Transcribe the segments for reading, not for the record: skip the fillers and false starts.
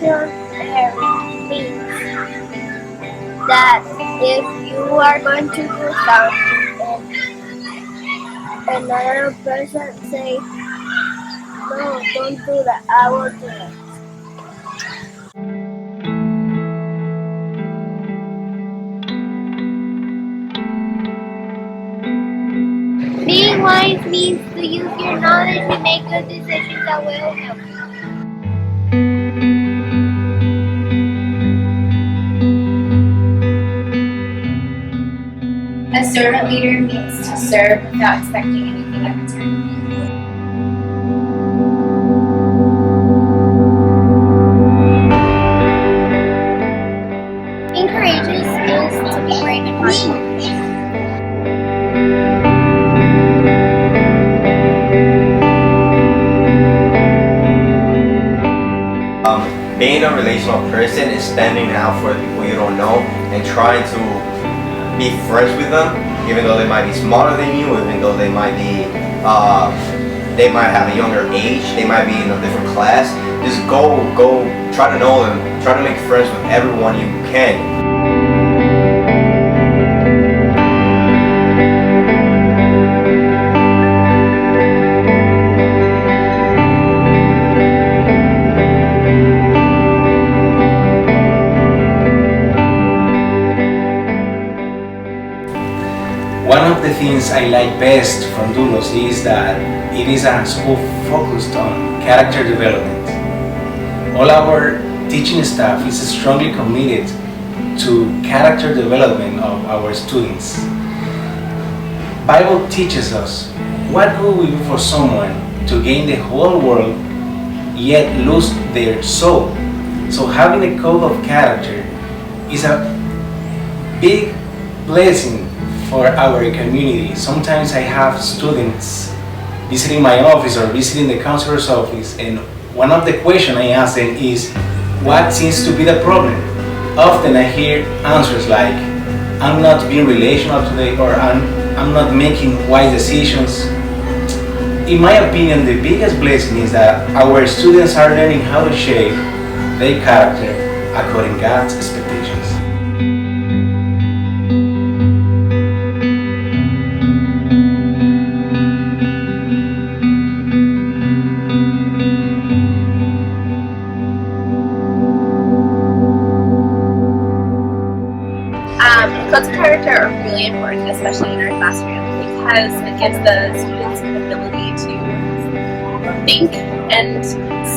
Revolutionary means that if you are going to do something and another person say, no, don't do that, I will do it. Being wise means to use your knowledge to make good decisions that will help you. A servant leader means to serve without expecting anything in return. Being courageous is to be brave and hardworking. Being a relational person is standing out for the people you don't know and trying to be friends with them, even though they might be smaller than you, even though they might have a younger age, they might be in a different class. Just go, try to know them, try to make friends with everyone you can. One of the things I like best from Doulos is that it is a school focused on character development. All our teaching staff is strongly committed to character development of our students. Bible teaches us what will we do for someone to gain the whole world yet lose their soul. So having a code of character is a big blessing for our community. Sometimes I have students visiting my office or visiting the counselor's office, and one of the questions I ask them is, what seems to be the problem? Often I hear answers like, I'm not being relational today, or I'm not making wise decisions. In my opinion, the biggest blessing is that our students are learning how to shape their character according to God's expectations. Codes of character are really important, especially in our classroom, because it gives the students an ability to think and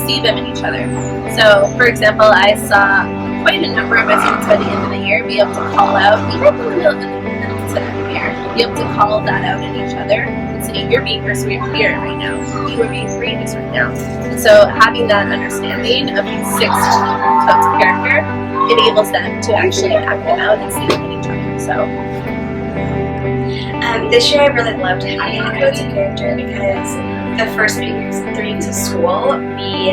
see them in each other. So, for example, I saw quite a number of my students by the end of the year be able to call out, even in the middle of the year, be able to call that out in each other and say, you're being persevere right now, you are being courageous right now. And so having that understanding of these 6 codes of character enables them to actually act them out and see them in each other. So this year I really loved having the codes of character because the first 3 weeks of school we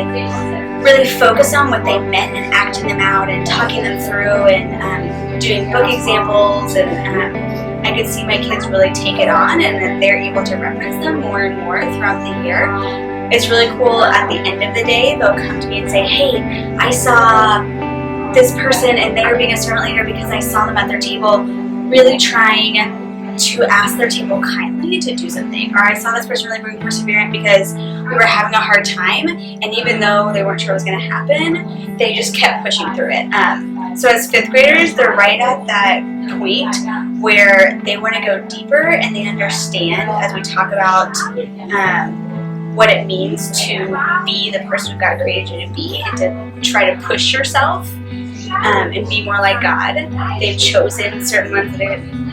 really focused on what they meant and acting them out and talking them through and doing book examples, and I could see my kids really take it on and that they're able to reference them more and more throughout the year. It's really cool. At the end of the day, they'll come to me and say, hey, I saw this person and they were being a servant leader because I saw them at their table really trying to ask their table kindly to do something, or I saw this person really being perseverant because we were having a hard time, and even though they weren't sure what was going to happen, they just kept pushing through it. So as 5th graders, they're right at that point where they want to go deeper and they understand, as we talk about what it means to be the person God created you to be and to try to push yourself and be more like God. They've chosen certain ones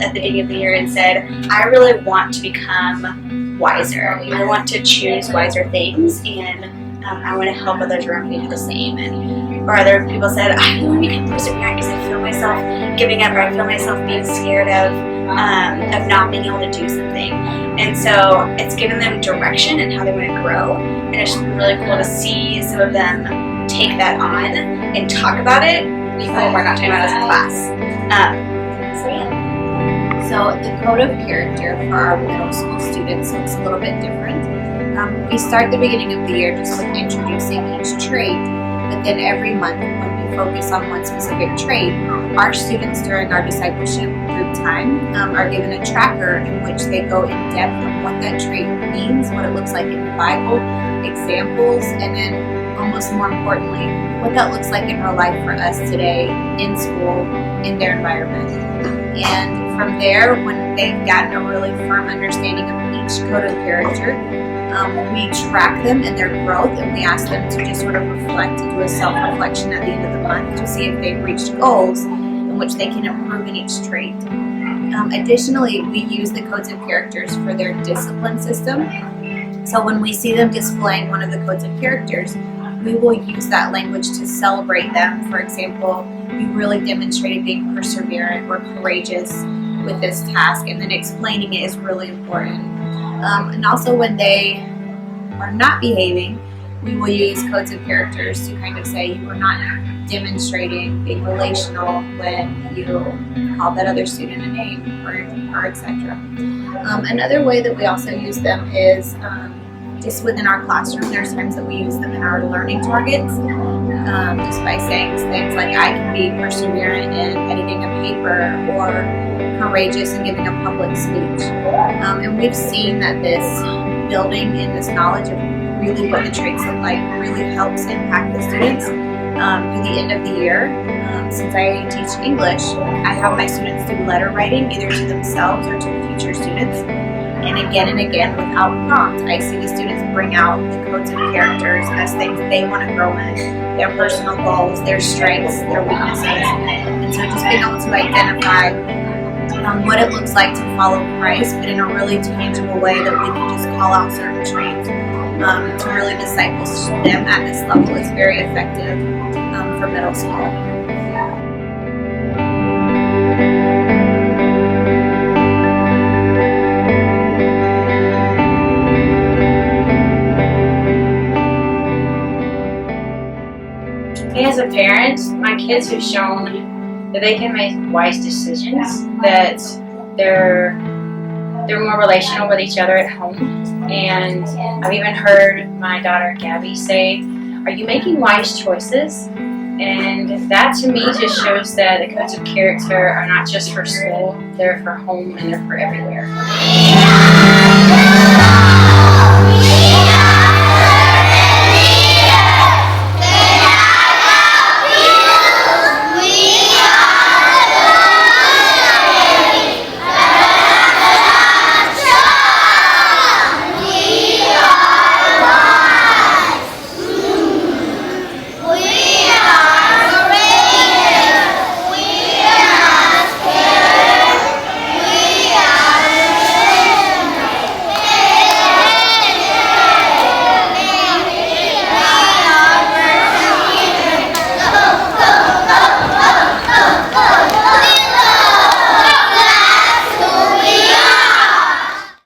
at the beginning of the year and said, I really want to become wiser. I want to choose wiser things, and I want to help others around me do the same. Or other people said, I really want to become perseverant because I feel myself giving up, or I feel myself being scared of not being able to do something. And so it's given them direction and how they want to grow, and it's really cool to see some of them take that on and talk about it even when we're not talking about it as a class. So the code of character for our middle school students looks a little bit different. We start the beginning of the year just with introducing each trait, But then every month, when we focus on one specific trait, our students during our discipleship group time are given a tracker in which they go in depth on what that trait means, what it looks like in the Bible, examples, and then almost more importantly, what that looks like in real life for us today, in school, in their environment. And from there, when they've gotten a really firm understanding of each code of character, we track them in their growth, and we ask them to just sort of reflect, to do a self-reflection at the end of the month to see if they've reached goals in which they can improve in each trait. Additionally, we use the codes of characters for their discipline system. So when we see them displaying one of the codes of characters, we will use that language to celebrate them. For example, you really demonstrated being perseverant or courageous with this task, and then explaining it is really important. And also when they are not behaving, we will use codes of characters to kind of say you were not demonstrating being relational when you called that other student a name or etc. Another way that we also use them is just within our classroom. There's times that we use them in our learning targets, just by saying things like I can be perseverant in editing a paper or courageous in giving a public speech. And we've seen that this building in this knowledge of really what the traits look like really helps impact the students through the end of the year. Since I teach English, I have my students do letter writing either to themselves or to future students. And again, without prompt, I see the students bring out the codes of characters as things they want to grow in, their personal goals, their strengths, their weaknesses. And so just being able to identify what it looks like to follow Christ, but in a really tangible way that we can just call out certain traits to really disciple them at this level is very effective for middle school. As a parent, my kids have shown that they can make wise decisions, that they're more relational with each other at home. And I've even heard my daughter Gabby say, "Are you making wise choices?" And that to me just shows that the codes of character are not just for school, they're for home and they're for everywhere.